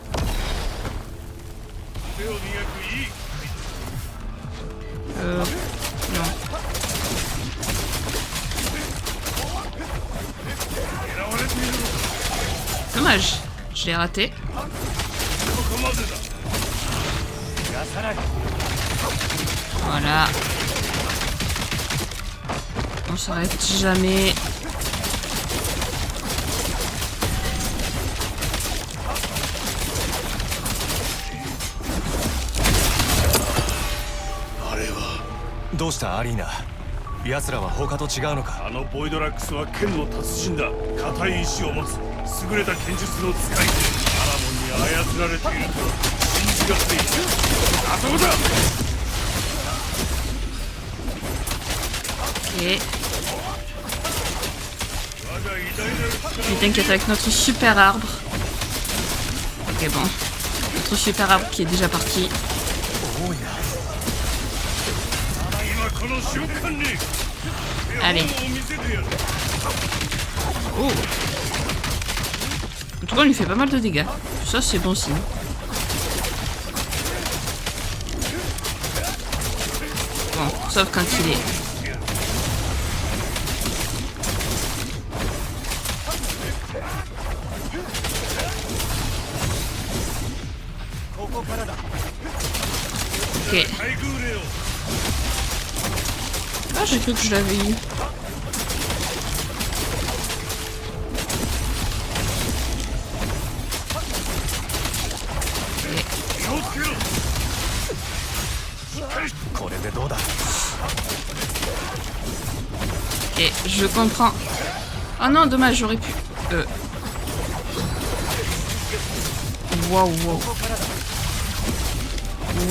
Non. Dommage, je l'ai raté. Voilà. On s'arrête jamais. Qu'est-ce どうしたアリーナ。奴らは他と違うのか。あのボイドラックスは剣の達人だ。硬い意志を持つ優れた剣術の使い手。アラモンに操られていると信じがたい。あそこだ。 Ok. Mais t'inquiète avec notre super arbre. Ok bon. Notre super arbre qui est déjà parti. Allez. Oh. En tout cas on lui fait pas mal de dégâts. Ça c'est bon signe. Bon, sauf quand il est... Ok. Ah, j'ai cru que je l'avais eu. Ok, je comprends. Oh non, dommage, j'aurais pu... Wow, wow.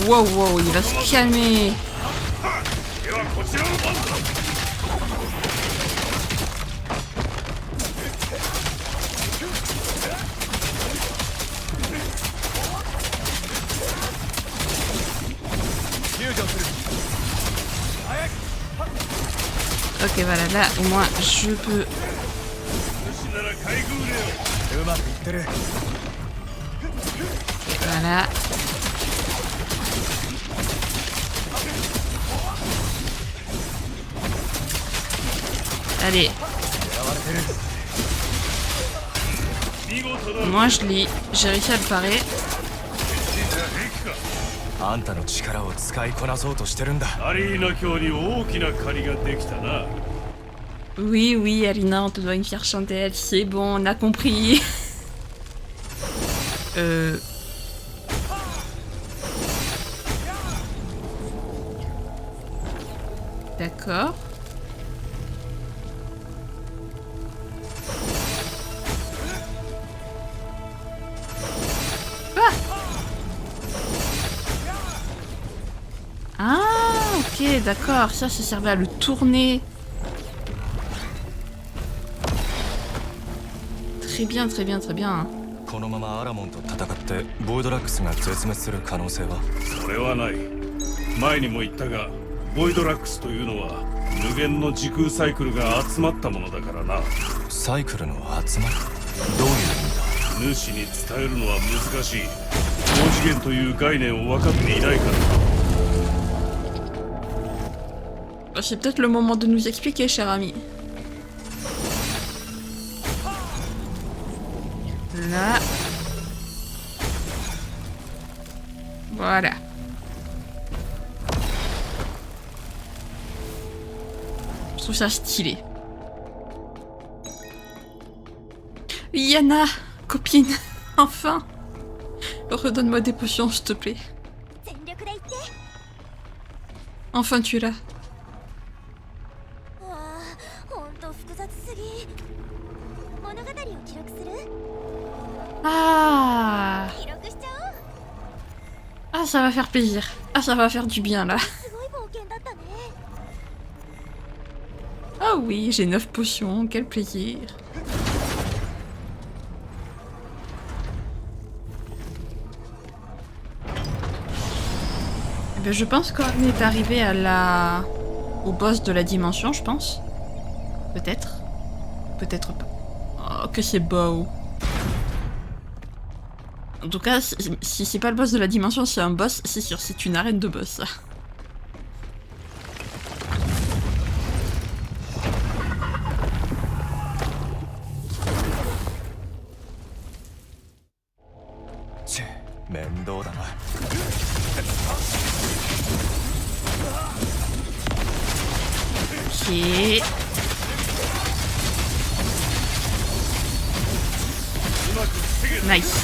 Wow, wow, il va se calmer. Ok, voilà, là, au moins, je peux... Voilà. Allez. Moi, je l'ai... J'ai réussi à le parer. あんたの力を使いこなそうとしてるんだ。アリーナ卿に大きな借りができたな。 Oui, oui, Alina, on te doit une fière chandelle. C'est bon, on a compris. D'accord. Ah, ok, d'accord. Ça servait à le tourner. Très bien, très bien, très bien. このままアラモンと戦ってボイドラックスが絶滅する可能性は？それはない。前にも言ったが、ボイドラックスというのは無限の時空サイクルが集まったものだからな。サイクルの集まり？どういう意味だ？主に伝えるのは難しい。高次元という概念を分かっていないから。 C'est peut-être le moment de nous expliquer, cher ami. Là. Voilà. Je trouve ça stylé. Yana, copine, enfin. Redonne-moi des potions, s'il te plaît. Enfin, tu es là. Ah. Ah, ça va faire plaisir. Ah, ça va faire du bien, là. Ah oui, j'ai 9 potions, quel plaisir. Eh ben, je pense qu'on est arrivé à au boss de la dimension, je pense. Peut-être. Peut-être pas. Oh, que c'est beau. En tout cas, si c'est pas le boss de la dimension, c'est un boss, c'est sûr, c'est une arène de boss. Ok. Nice.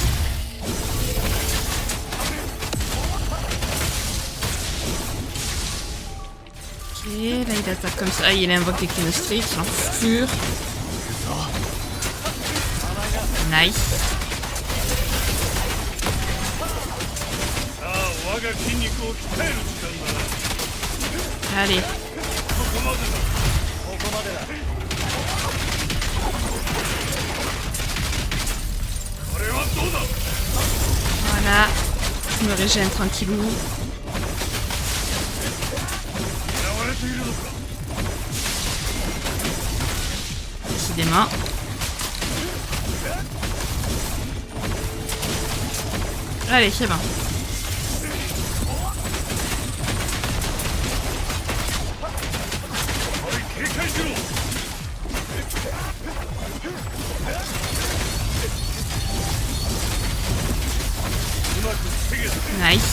Ok, là il attaque comme ça. Ah, il invoque les Kinostrix, j'en fure. Nice. Allez. Voilà. Je me régène tranquillou. Décidément. Allez, c'est bon. Nice.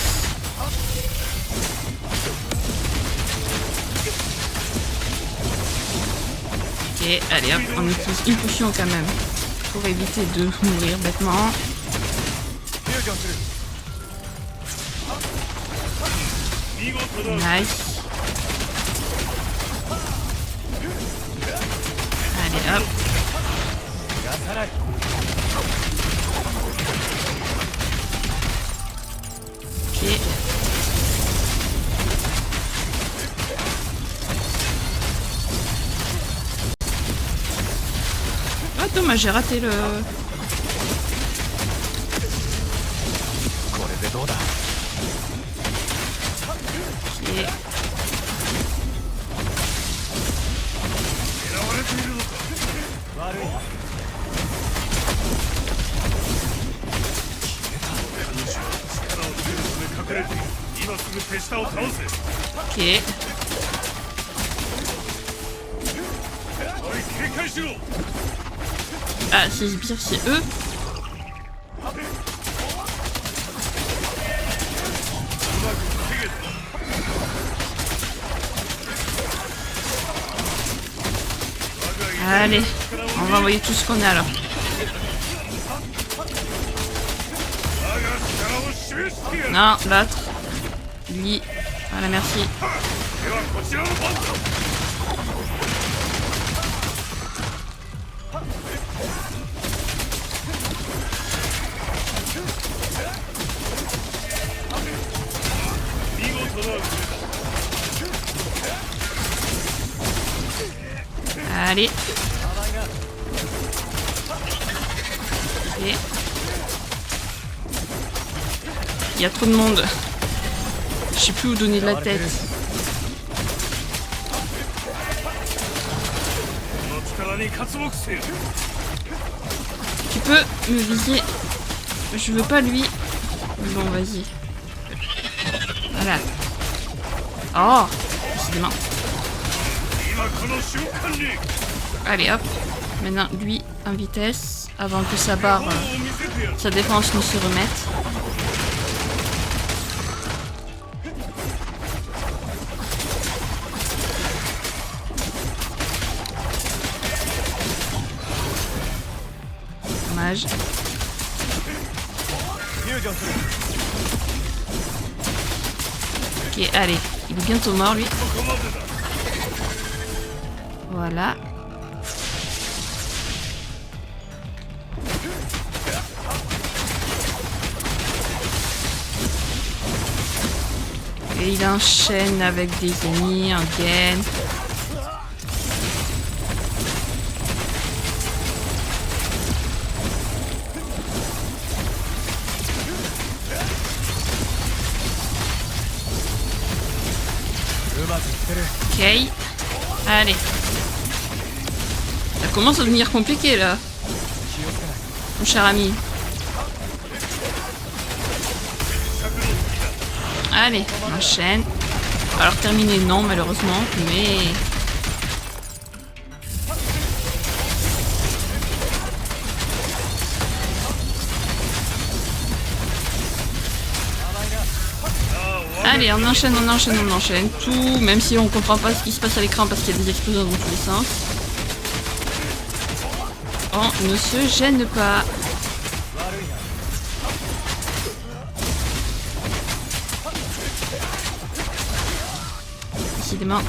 Ok, allez hop, on utilise une potion quand même pour éviter de mourir bêtement. Nice. Allez hop. Ok. Ah dommage, j'ai raté le... これでどうだ Ok. 狙われているのか。悪い力をつけるため隠れている。今すぐ手下を倒せ。 Ok. おい、警戒しろ。 Ah, ces sbires, c'est eux. Allez, on va envoyer tout ce qu'on a alors. 我が力を示してやる。 Non, l'autre. Lui. Voilà, merci. ではこちらの番だ。 見事な腕だ。 Allez. Ok. Il y a trop de monde. Je sais plus où donner de la tête. この力に活目せよ。 Tu peux me viser. Je veux pas lui. Bon, vas-y. Voilà. Oh, décidément. 今この瞬間に Allez hop. Maintenant lui en vitesse avant que sa barre, を見せてやる。 sa défense ne se remette. Dommage. フュージョンする Ok, allez. Il est bientôt mort lui. ここまでだ。 Voilà. Et il enchaîne avec des ennemis en gain. Ok. Allez. Ça commence à devenir compliqué là. Mon cher ami. Allez, on enchaîne. Alors terminé, non malheureusement, mais... Allez, on enchaîne, on enchaîne, on enchaîne. Tout, même si on comprend pas ce qui se passe à l'écran parce qu'il y a des explosions dans tous les sens. On ne se gêne pas. Décidément.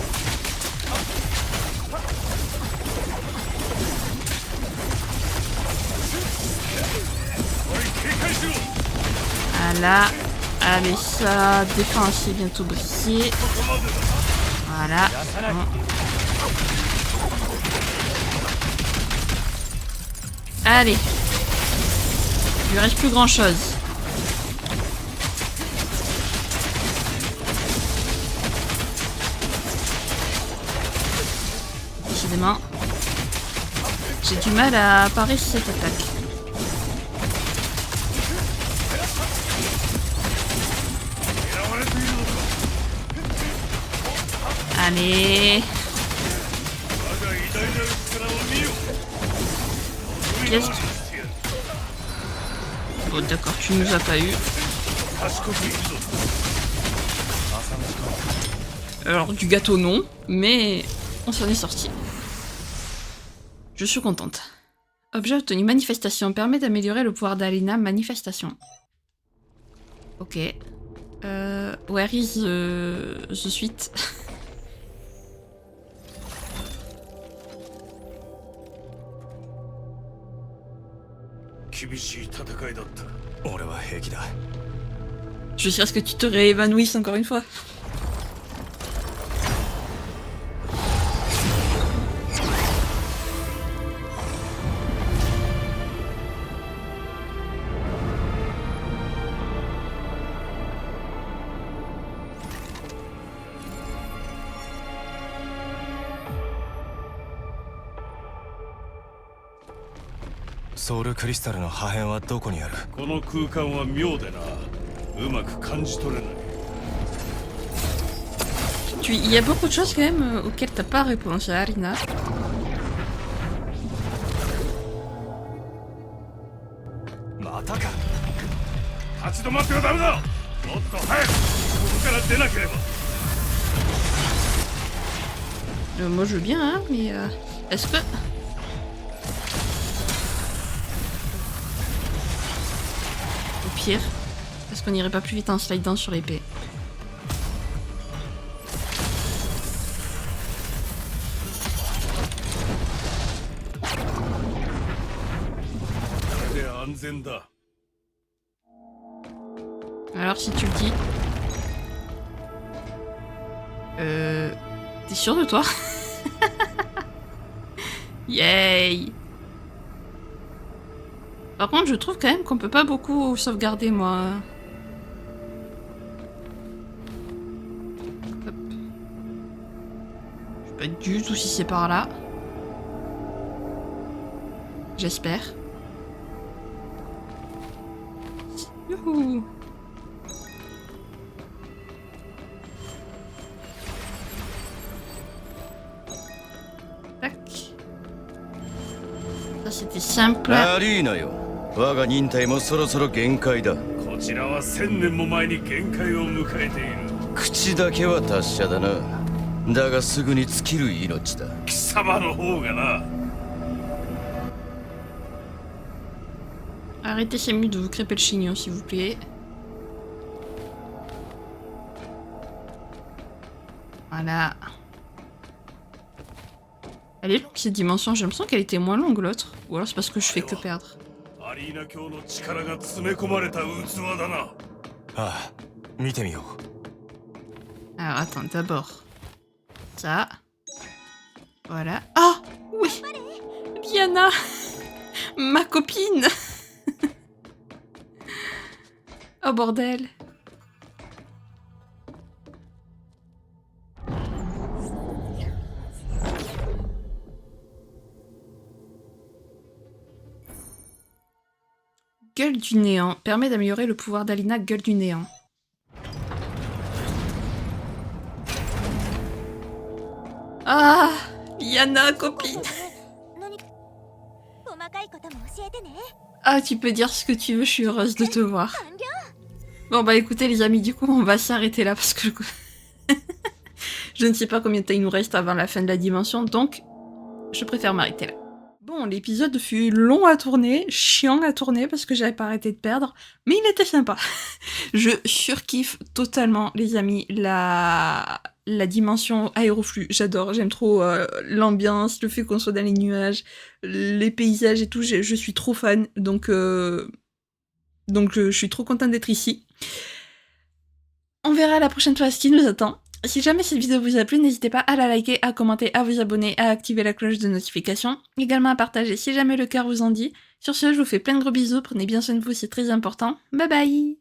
Voilà. Allez, sa défense est bientôt brisée. Voilà. Bon. Allez. Il lui reste plus grand chose. Décidément. J'ai du mal à parer cette attaque. Allez. Qu'est-ce que... Oh d'accord, tu nous as pas eu. Alors du gâteau non, mais on s'en est sorti. Je suis contente. Objet obtenu, manifestation. Permet d'améliorer le pouvoir d'Alina, manifestation. Ok. Where is the suite? 厳しい戦いだった。俺は平気だ。 Jusqu'à ce que tu te réévanouisses encore une fois. Soul Crystal の破片はどこにある？この空間は妙でな。うまく感じ取れない。Il y a beaucoup de choses quand même auxquelles t'as pas répondu, Alina. またか。立ち止まってはダメだ。もっと早くここから出なければ。Moi je veux bien, hein, mais est-ce que... Au pire, est-ce qu'on irait pas plus vite en slidant sur l'épée? Alors si tu le dis... T'es sûr de toi? Yay! Par contre, je trouve quand même qu'on peut pas beaucoup sauvegarder, moi. Hop. Je sais pas du tout si c'est par là. J'espère. Youhou! Tac. Ça c'était simple. アリーナよ、我が忍耐もそろそろ限界だ。こちらは1000年も前に限界を迎えている。口だけは達者だな。だがすぐに尽きる命だ。貴様の方がな。 Arrêtez ces mutes de vous crêper le chignon, s'il vous plaît. Voilà. Elle est longue cette dimension, j'ai l'impression qu'elle était moins longue l'autre. Ou alors c'est parce que je fais que perdre. Alors attends, d'abord. Ça. Voilà. Ah oui, Diana, ma copine. Oh bordel. Gueule du néant. Permet d'améliorer le pouvoir d'Alina, gueule du néant. Ah, Yana, copine. Ah, tu peux dire ce que tu veux, je suis heureuse de te voir. Bon bah écoutez les amis, du coup on va s'arrêter là parce que je ne sais pas combien de temps il nous reste avant la fin de la dimension, donc je préfère m'arrêter là. Bon, l'épisode fut long à tourner, chiant à tourner parce que j'avais pas arrêté de perdre, mais il était sympa. Je surkiffe totalement les amis, la dimension aéroflux, j'adore, j'aime trop l'ambiance, le fait qu'on soit dans les nuages, les paysages et tout, je suis trop fan, donc je suis trop contente d'être ici. On verra la prochaine fois ce qui nous attend. Si jamais cette vidéo vous a plu, n'hésitez pas à la liker, à commenter, à vous abonner, à activer la cloche de notification, également à partager si jamais le cœur vous en dit. Sur ce, je vous fais plein de gros bisous, prenez bien soin de vous, c'est très important. Bye bye!